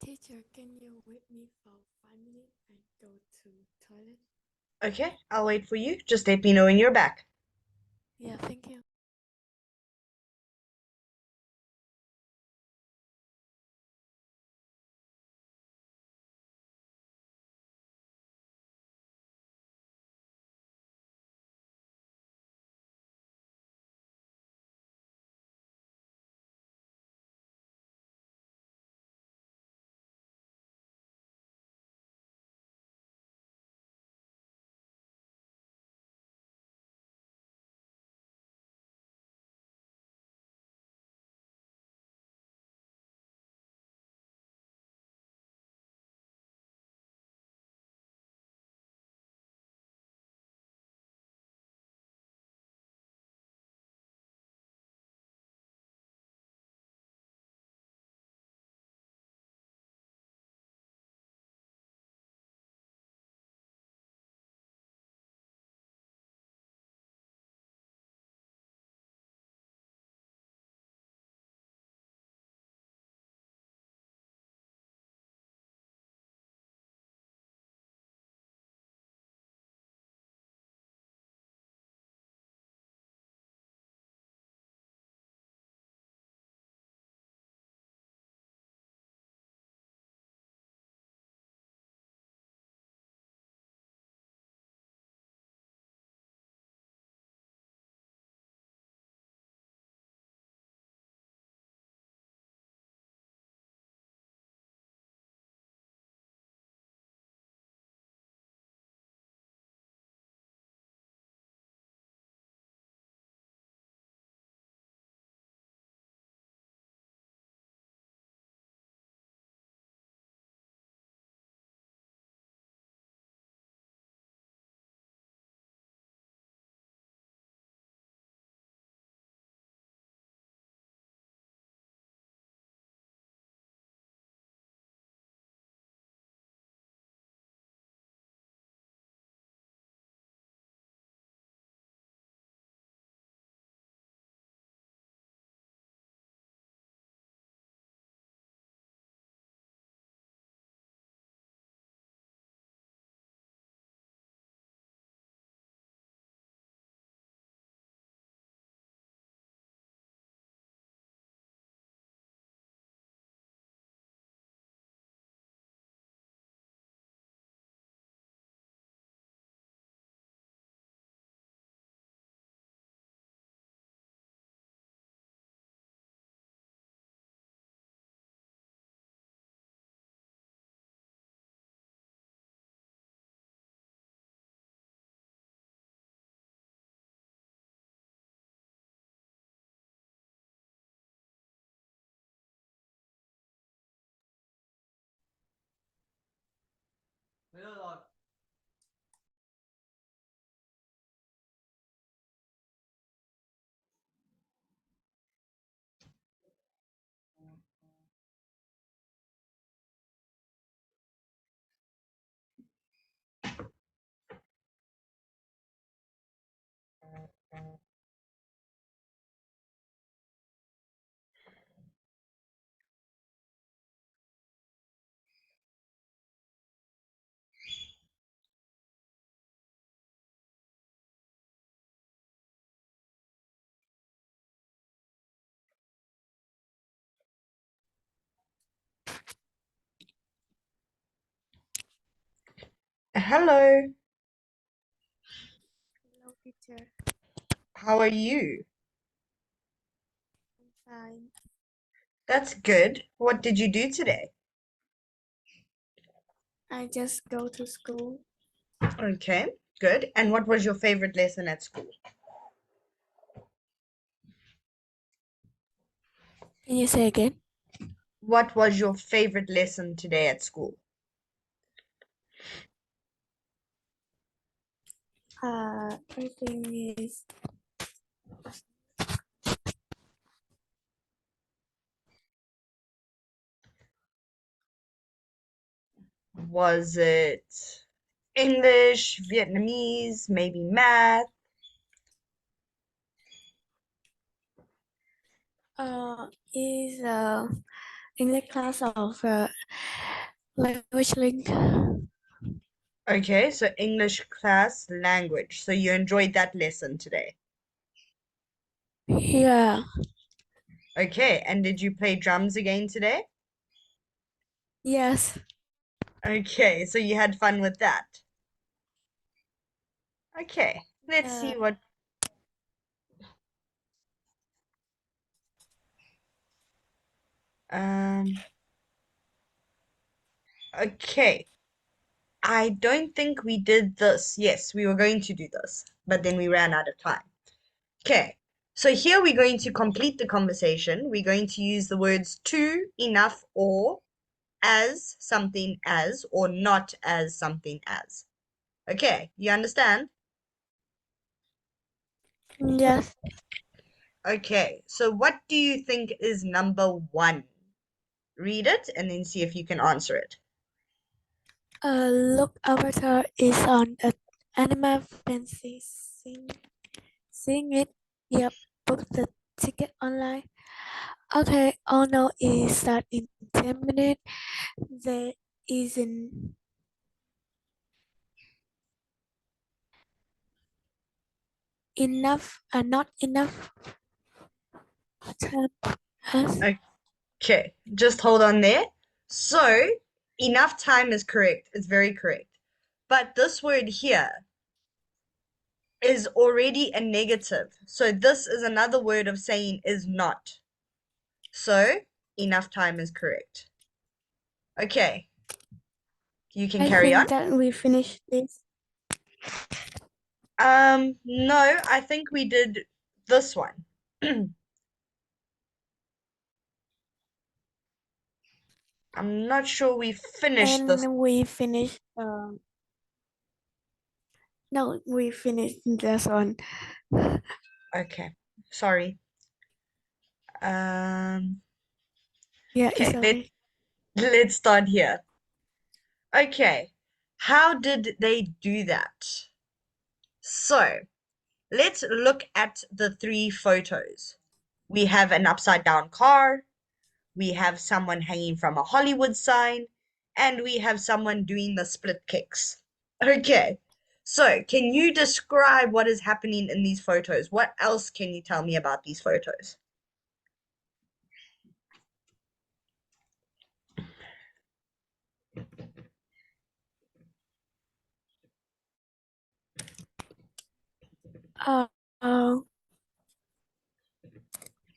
Teacher, can you wait me for 5 minutes and go to toilet? Okay, I'll wait for you. Just let me know when you're back. Yeah, thank you. Hello, Hello, teacher. how are you? I'm fine. That's good. What did you do today? I just go to school. Okay, good. And what was your favorite lesson at school? Can you say again? What was your favorite lesson today at school? I think is Was it English, Vietnamese, maybe math? uh is English class of language link. Okay, so English class language. So you enjoyed that lesson today. Yeah. Okay, and did you play drums again today? Yes. Okay, so you had fun with that. Okay, let's Yeah. see what. Um, okay, I don't think we did this. Yes, we were going to do this, but then we ran out of time. Okay, so here we're going to complete the conversation. We're going to use the words to, enough, or as something as, or not as something as. Okay, you understand? Yes. Okay, so what do you think is number one? Read it and then see if you can answer it. Look, Avatar is on an anime fancy. Seeing it. Yep. Book the ticket online. Okay. Oh no, is that in 10 minutes? There isn't enough. Not enough time. As Okay, just hold on there. So, enough time is correct. It's very correct. But this word here is already a negative. So, this is another word of saying is not. So, enough time is correct. Okay, you can I carry on. think that we finished this. No, I think we did this one. I'm not sure we finished this. And we finished. No, we finished this one. Okay, sorry. Um, Yeah, it's okay, okay. let's start here. Okay, how did they do that? So, let's look at the three photos. We have an upside down car, we have someone hanging from a Hollywood sign, and we have someone doing the split kicks. Okay, so can you describe what is happening in these photos? What else can you tell me about these photos? Uh, uh,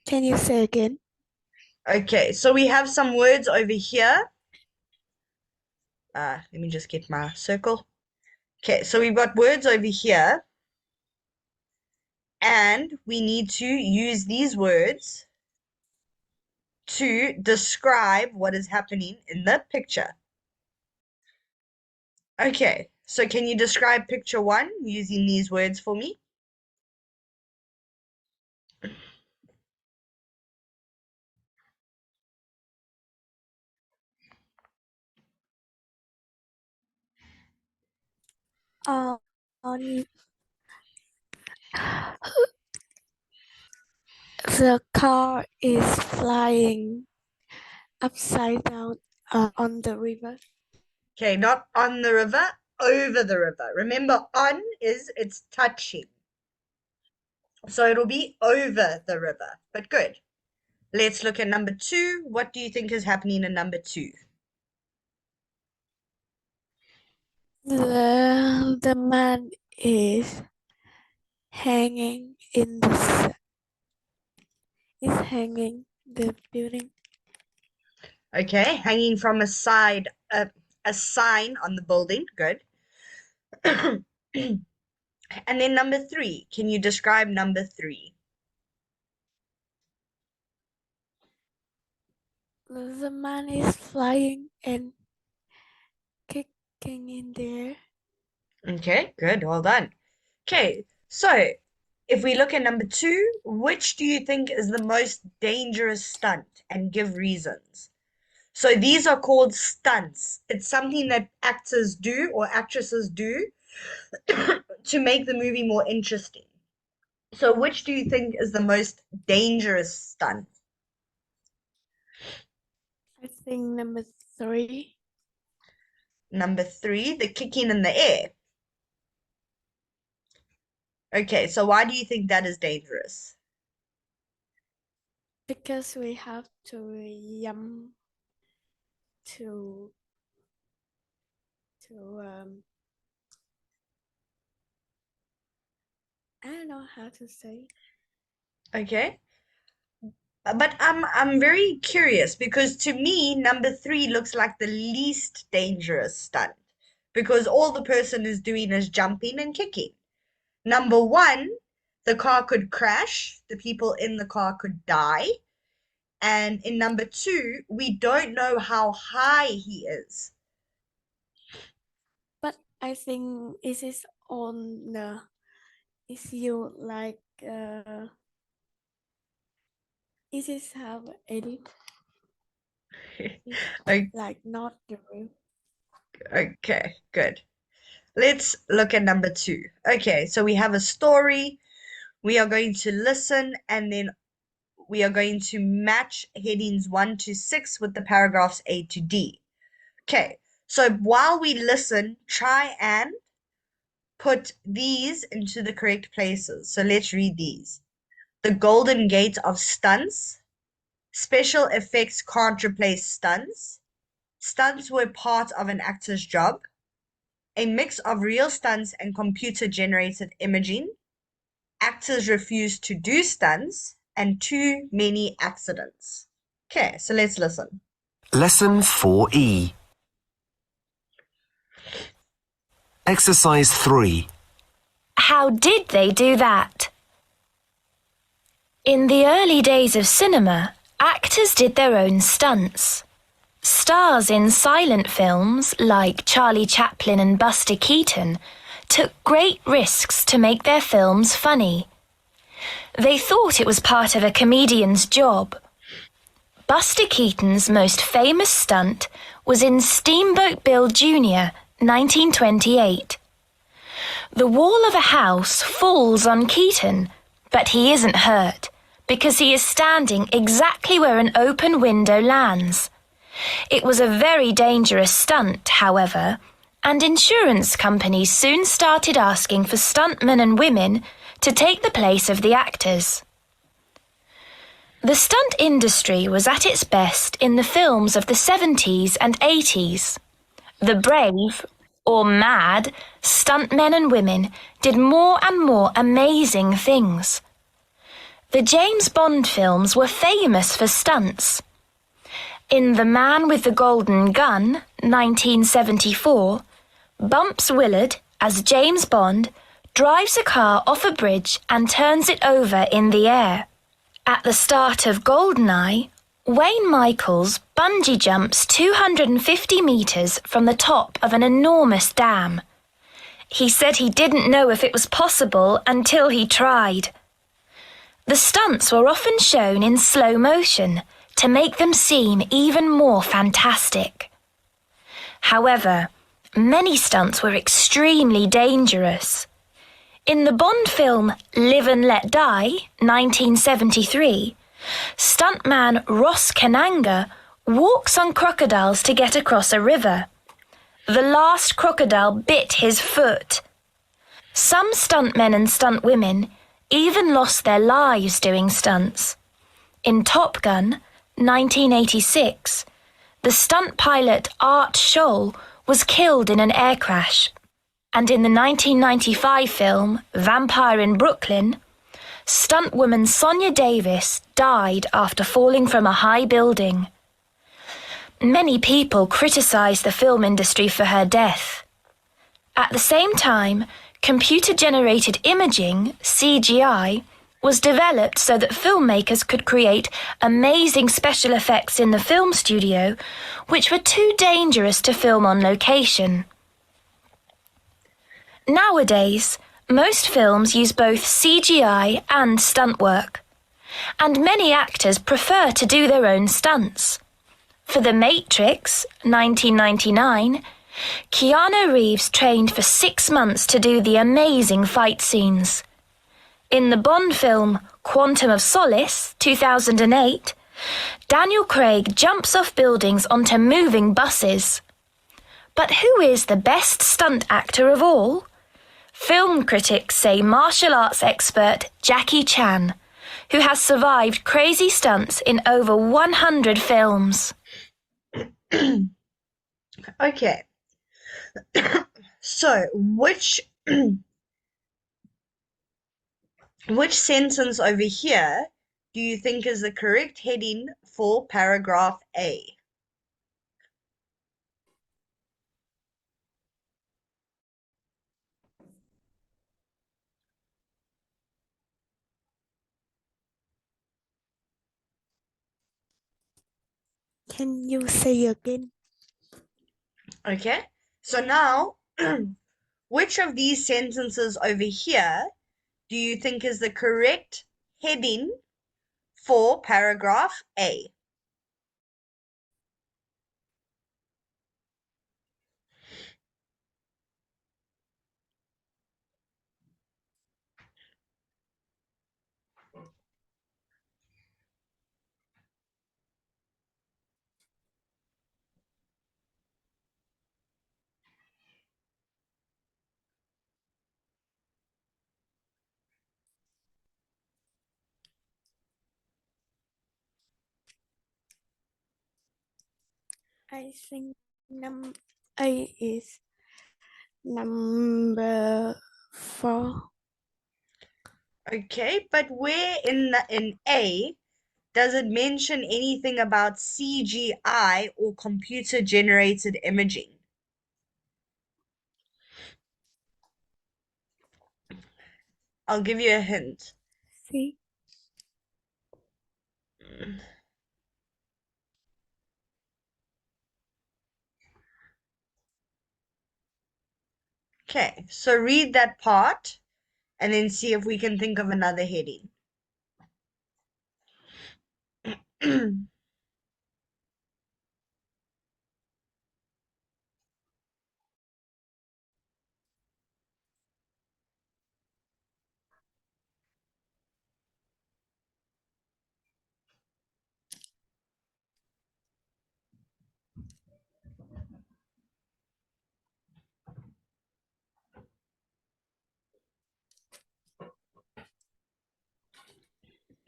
can you say again? Okay, so we have some words over here. Let me just get my circle. Okay, so we've got words over here, and we need to use these words to describe what is happening in the picture. Okay, so can you describe picture one using these words for me? Uh, on the car is flying upside down on the river. Okay, not on the river, over the river. Remember, on is it's touching. So it'll be over the river, but good. Let's look at number two. What do you think is happening in number two? The man is hanging in the is hanging the building. Okay, hanging from a side, a sign on the building. Good. And then number three, can you describe number three? The man is flying and kicking in there. Okay, good, well done. Okay, so if we look at number two, which do you think is the most dangerous stunt and give reasons? So these are called stunts. It's something that actors do or actresses do to make the movie more interesting. So which do you think is the most dangerous stunt? think number 3. Number 3, the kicking in the air. Okay, so why do you think that is dangerous? Because we have to jump to I don't know how to say. Okay. But I'm very curious because to me, number 3 looks like the least dangerous stunt because all the person is doing is jumping and kicking. Number 1, the car could crash, the people in the car could die. And in number 2, we don't know how high he is. But I think it is on the is you like it is have edit. It's like not the real. Okay, good. Let's look at number 2. Okay, so we have a story. We are going to listen and then we are going to match headings 1 to 6 with the paragraphs A to D. Okay, so while we listen, try and put these into the correct places. So let's read these. The golden gate of stunts. Special effects can't replace stunts. Stunts were part of an actor's job. A mix of real stunts and computer-generated imaging. Actors refuse to do stunts, and too many accidents. Okay, so let's listen. Lesson 4E. Exercise 3. How did they do that? In the early days of cinema, actors did their own stunts. Stars in silent films like Charlie Chaplin and Buster Keaton took great risks to make their films funny. They thought it was part of a comedian's job. Buster Keaton's most famous stunt was in Steamboat Bill Jr., 1928. The wall of a house falls on Keaton, but he isn't hurt because he is standing exactly where an open window lands. It was a very dangerous stunt, however, and insurance companies soon started asking for stuntmen and women to take the place of the actors. The stunt industry was at its best in the films of the 70s and 80s. The brave, or mad, stuntmen and women did more and more amazing things. The James Bond films were famous for stunts. In The Man with the Golden Gun, 1974, Bumps Willard, as James Bond, drives a car off a bridge and turns it over in the air. At the start of GoldenEye, Wayne Michaels bungee jumps 250 meters from the top of an enormous dam. He said he didn't know if it was possible until he tried. The stunts were often shown in slow motion to make them seem even more fantastic. However, many stunts were extremely dangerous. In the Bond film Live and Let Die, 1973, stuntman Ross Kananga walks on crocodiles to get across a river. The last crocodile bit his foot. Some stuntmen and stuntwomen even lost their lives doing stunts. In Top Gun, 1986, the stunt pilot Art Scholl was killed in an air crash. And in the 1995 film Vampire in Brooklyn, stuntwoman Sonia Davis died after falling from a high building. Many people criticized the film industry for her death. At the same time, computer-generated imaging, CGI, was developed so that filmmakers could create amazing special effects in the film studio, which were too dangerous to film on location. Nowadays, most films use both CGI and stunt work, and many actors prefer to do their own stunts. For The Matrix, 1999, Keanu Reeves trained for 6 months to do the amazing fight scenes. In the Bond film Quantum of Solace, 2008, Daniel Craig jumps off buildings onto moving buses. But who is the best stunt actor of all? Film critics say martial arts expert Jackie Chan, who has survived crazy stunts in over 100 films. Okay. So, which sentence over here do you think is the correct heading for paragraph A? Can you say again? Okay. So now, which of these sentences over here do you think is the correct heading for paragraph A? I think A is number 4. Okay, but where in A does it mention anything about CGI or computer generated imaging? I'll give you a hint. See? Okay, so read that part and then see if we can think of another heading.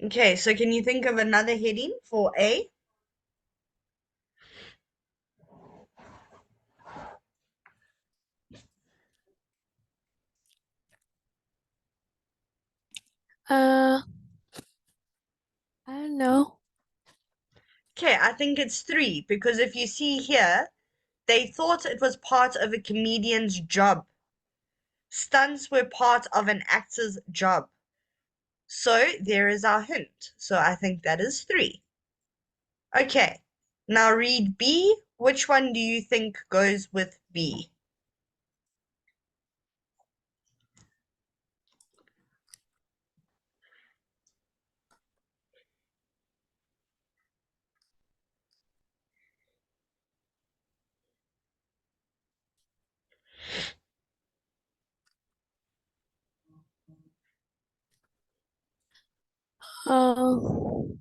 Okay, so can you think of another heading for A? I don't know. Okay, I think it's 3 because if you see here, they thought it was part of a comedian's job. Stunts were part of an actor's job. So there is our hint. So I think that is 3. Okay, now read B. Which one do you think goes with B? Um,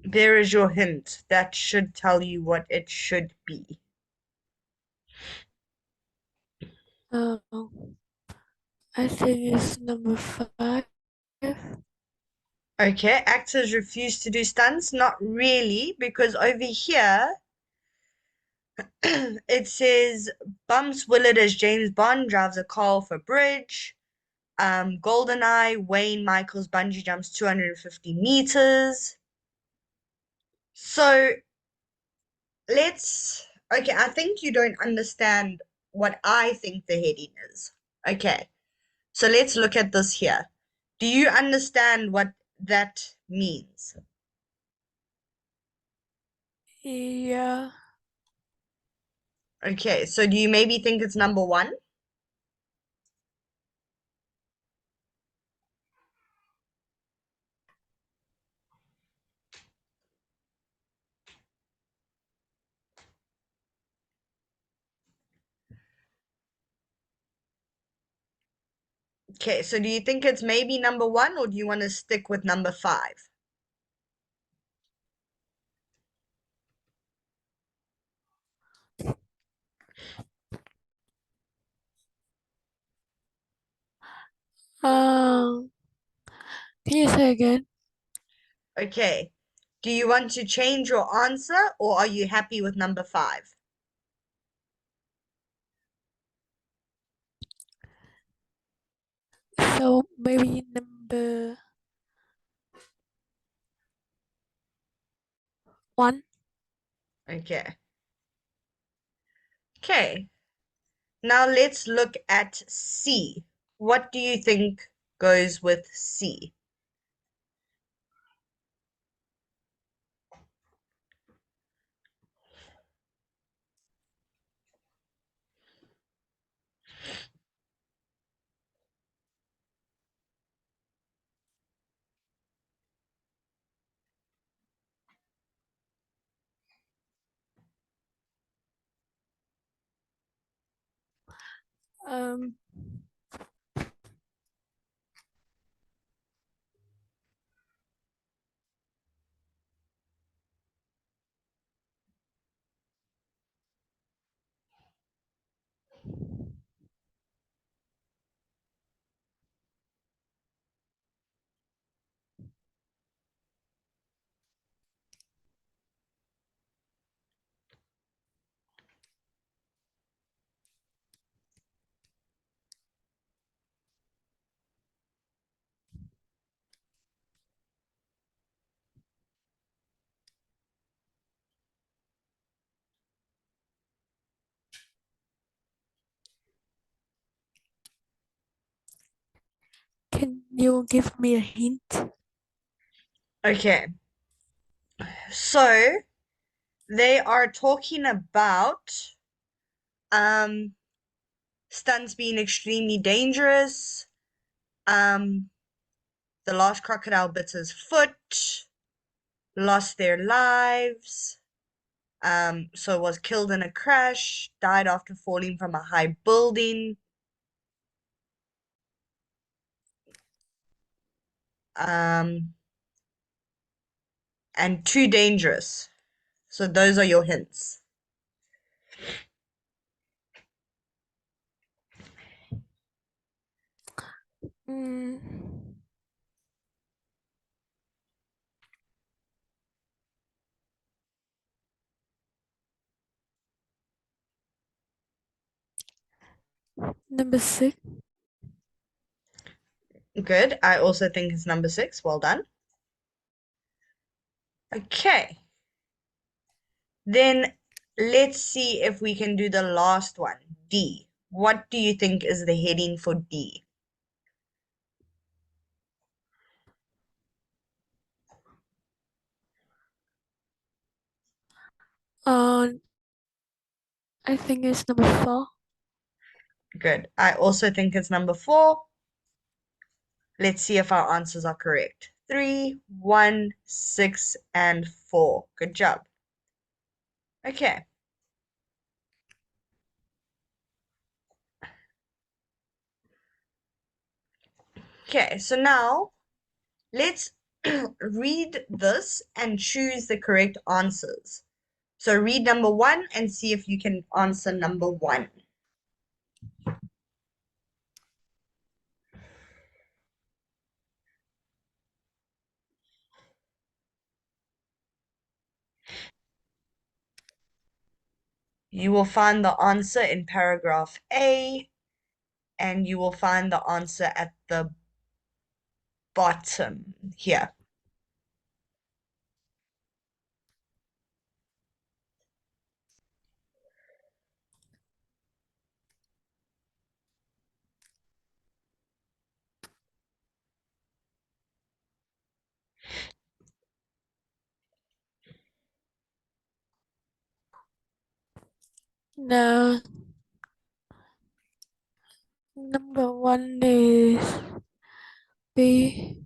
There is your hint. That should tell you what it should be. um, I think it's number 5. Okay, actors refuse to do stunts? Not really, because over here it says Bumps Willard as James Bond drives a car off a bridge. GoldenEye, Wayne Michaels bungee jumps 250 meters. So okay, I think you don't understand what I think the heading is. Okay, so let's look at this here. Do you understand what that means? Yeah. Okay, so do you maybe think it's number 1? Okay, so do you think it's maybe number 1 or do you want to stick with number 5? Um, can you say again? Okay, do you want to change your answer or are you happy with number 5? So maybe number 1. Okay. Okay, now let's look at C. What do you think goes with C? Um, can you give me a hint? Okay, so they are talking about um stunts being extremely dangerous. Um, the last crocodile bit his foot, lost their lives, so was killed in a crash, died after falling from a high building, um, and too dangerous. So those are your hints. Mm, number 6. Good. I also think it's number 6. Well done. Okay. Then let's see if we can do the last one, D. What do you think is the heading for D? Um, I think it's number 4. Good. I also think it's number 4. Let's see if our answers are correct. 3, 1, 6, and 4. Good job. Okay. Okay, so now let's read this and choose the correct answers. So read number 1 and see if you can answer number 1. You will find the answer in paragraph A, and you will find the answer at the bottom here. No. Number one is B.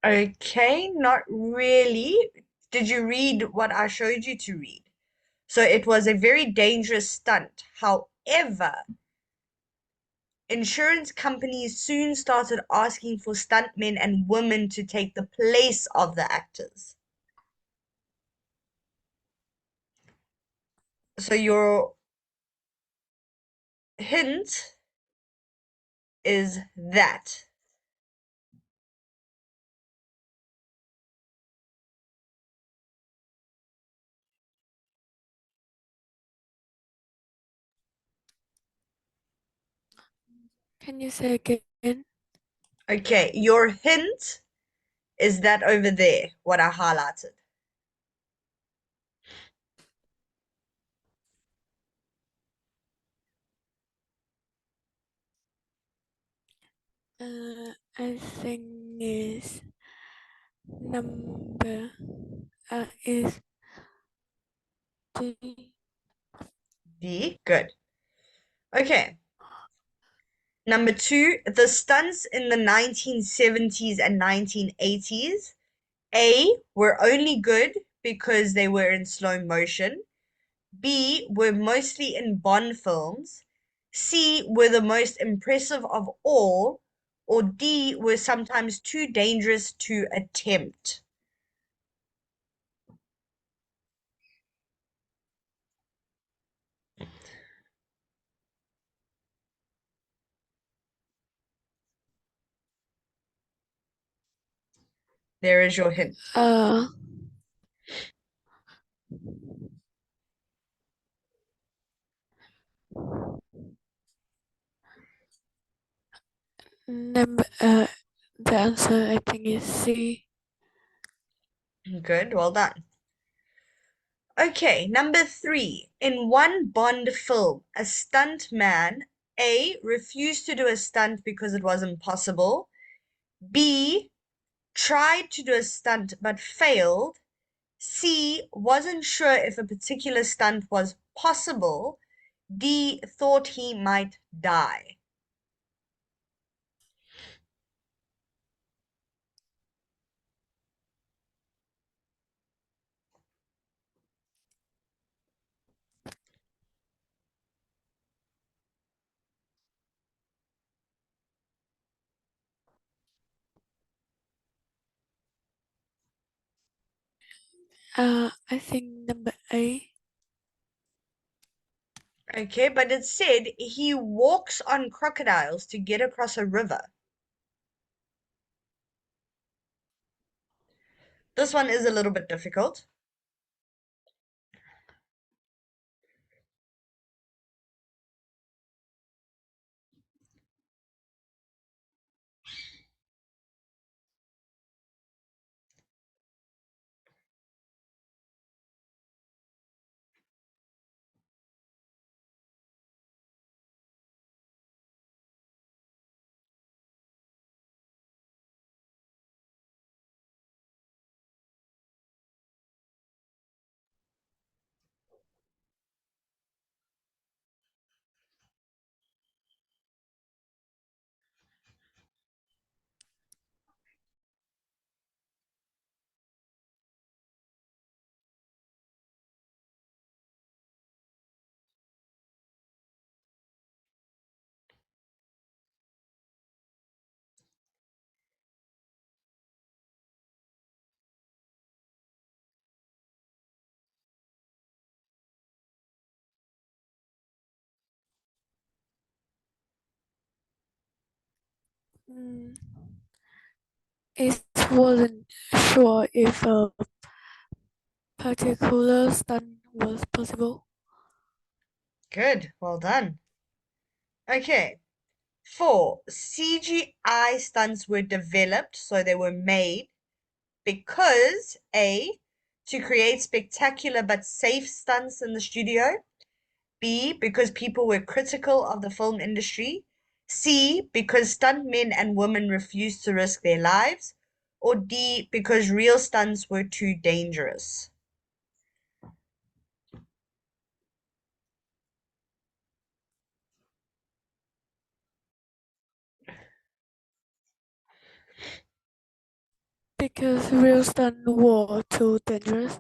Okay, not really. Did you read what I showed you to read? So it was a very dangerous stunt. However, insurance companies soon started asking for stuntmen and women to take the place of the actors. So your hint is that. Can you say again? Okay, your hint is that over there, what I highlighted. I think is number is D. D, good. Okay. Number two, the stunts in the 1970s and 1980s, A, were only good because they were in slow motion. B, were mostly in Bond films. C, were the most impressive of all. Or D, were sometimes too dangerous to attempt. There is your hint. Uh, number the answer I think is C. Good, well done. Okay, number three. In one Bond film, a stunt man, A, refused to do a stunt because it was impossible. B, tried to do a stunt but failed. C, wasn't sure if a particular stunt was possible. D, thought he might die. I think number A. Okay, but it said he walks on crocodiles to get across a river. This one is a little bit difficult. Mm, it wasn't sure if a particular stunt was possible. Good, well done. Okay. Four, CGI stunts were developed, so they were made because A, to create spectacular but safe stunts in the studio. B, because people were critical of the film industry. C, because stuntmen and women refused to risk their lives. Or D, because real stunts were too dangerous. Because real stunts were too dangerous.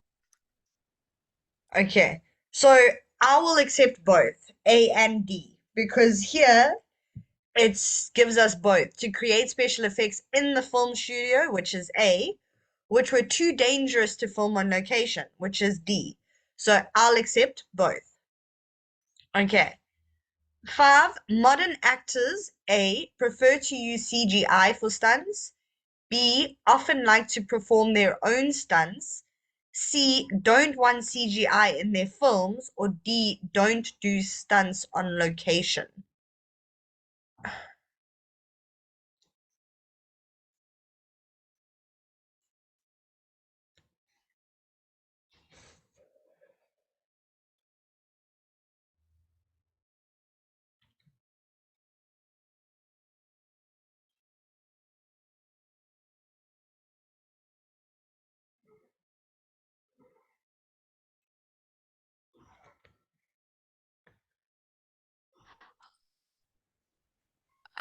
Okay, so I will accept both A and D because here it gives us both to create special effects in the film studio, which is A, which were too dangerous to film on location, which is D. So I'll accept both. Okay. 5. Modern actors A prefer to use CGI for stunts. B often like to perform their own stunts. C don't want CGI in their films. Or D don't do stunts on location.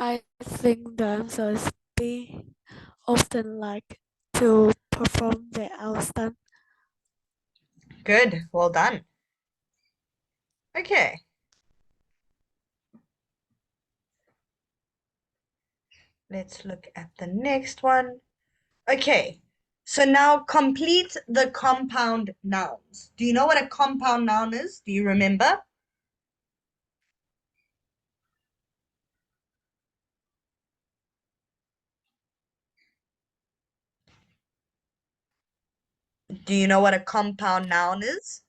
I think the answer is B. Often like to perform their own stunt. Good, well done. Okay. Let's look at the next one. Okay, so now complete the compound nouns. Do you know what a compound noun is? Do you remember? Do you know what a compound noun is?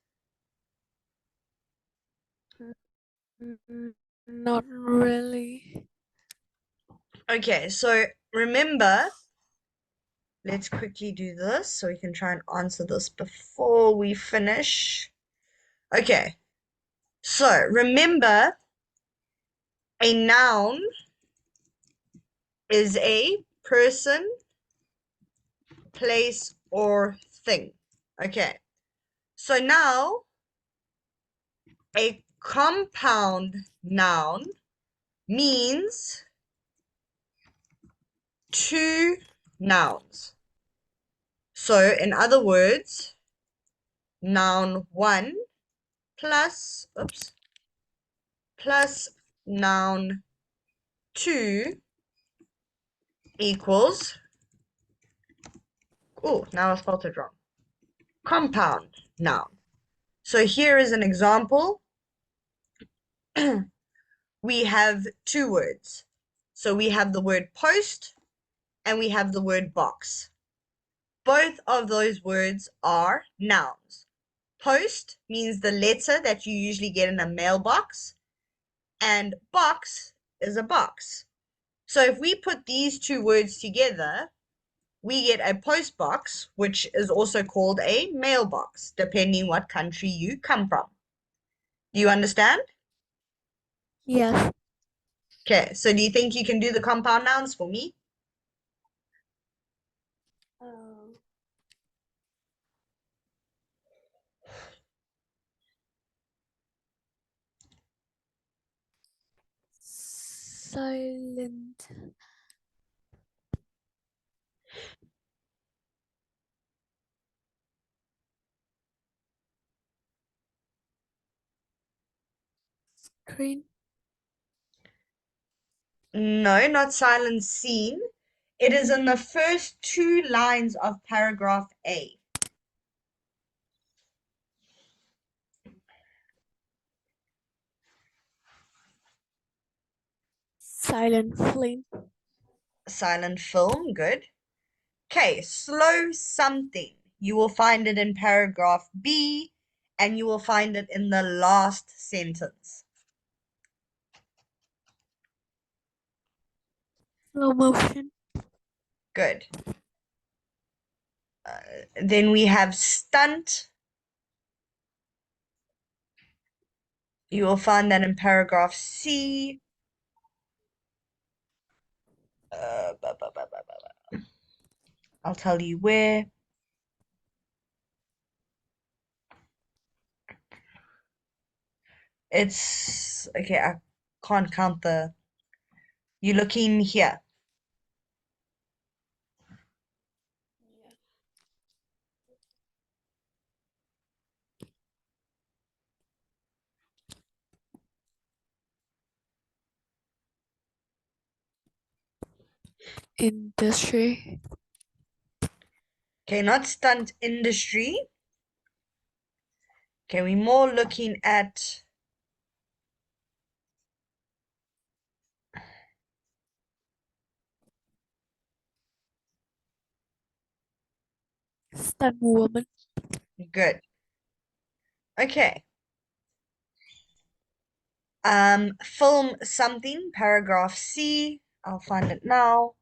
Not really. Okay, so remember, let's quickly do this so we can try and answer this before we finish. Okay, so remember, a noun is a person, place, or thing. Okay, so now a compound noun means two nouns. So, in other words, noun one plus, plus noun two equals, oh, now I spelled it wrong, compound noun. So here is an example. We have two words. So we have the word post and we have the word box. Both of those words are nouns. Post means the letter that you usually get in a mailbox, and box is a box. So if we put these two words together, we get a post box, which is also called a mailbox, depending what country you come from. Do you understand? Yes. Okay, so do you think you can do the compound nouns for me? Silent. Screen. No, not silent scene. It is in the first two lines of paragraph A. Silent film. Silent film, good. Okay, slow something. You will find it in paragraph B, and you will find it in the last sentence. Slow motion. Good. Then we have stunt. You will find that in paragraph C. I'll tell you where. It's okay. I can't count the. You're looking here. industry. Okay, not stunt industry. Okay, we're more looking at Stunt woman. good. Okay. Film something, paragraph C. I'll find it now.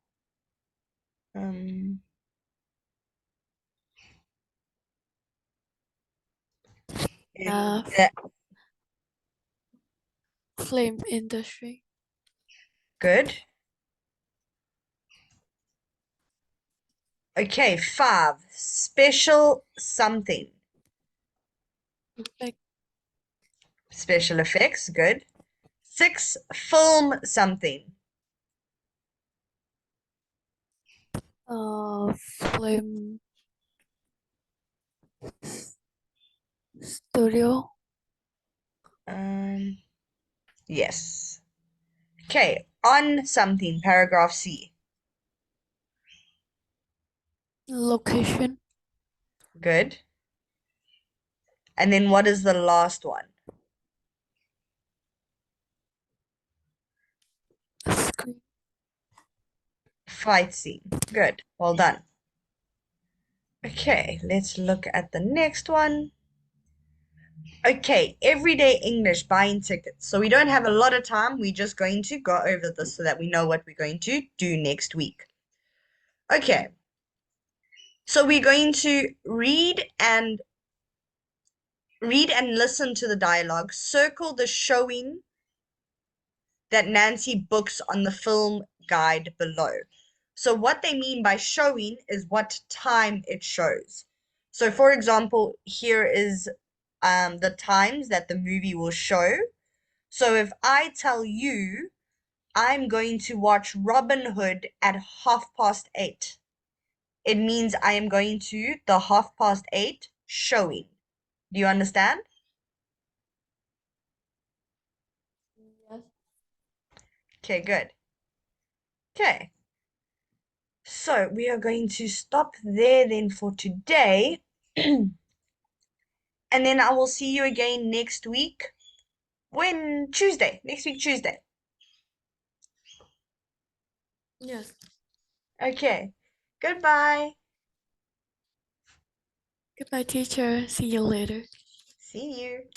Um, in the, Flame industry. good. Okay, 5. Special something. Effect. Special effects, good. 6. Film something. Flame studio. Yes. Okay, on something, paragraph C. Location. Good. And then what is the last one? Screen. Fight scene. Good. Well done. Okay, let's look at the next one. Okay, everyday English, buying tickets. So we don't have a lot of time. We're just going to go over this so that we know what we're going to do next week. Okay. So we're going to read and listen to the dialogue. Circle the showing that Nancy books on the film guide below. So what they mean by showing is what time it shows. So for example, here is the times that the movie will show. So if I tell you I'm going to watch Robin Hood at 8:30, it means I am going to the 8:30 showing. Do you understand? Yes. Okay, good. Okay. So we are going to stop there then for today. And then I will see you again next week. Tuesday. Next week, Tuesday. Yes. Okay. Goodbye. Goodbye, teacher. See you later. See you.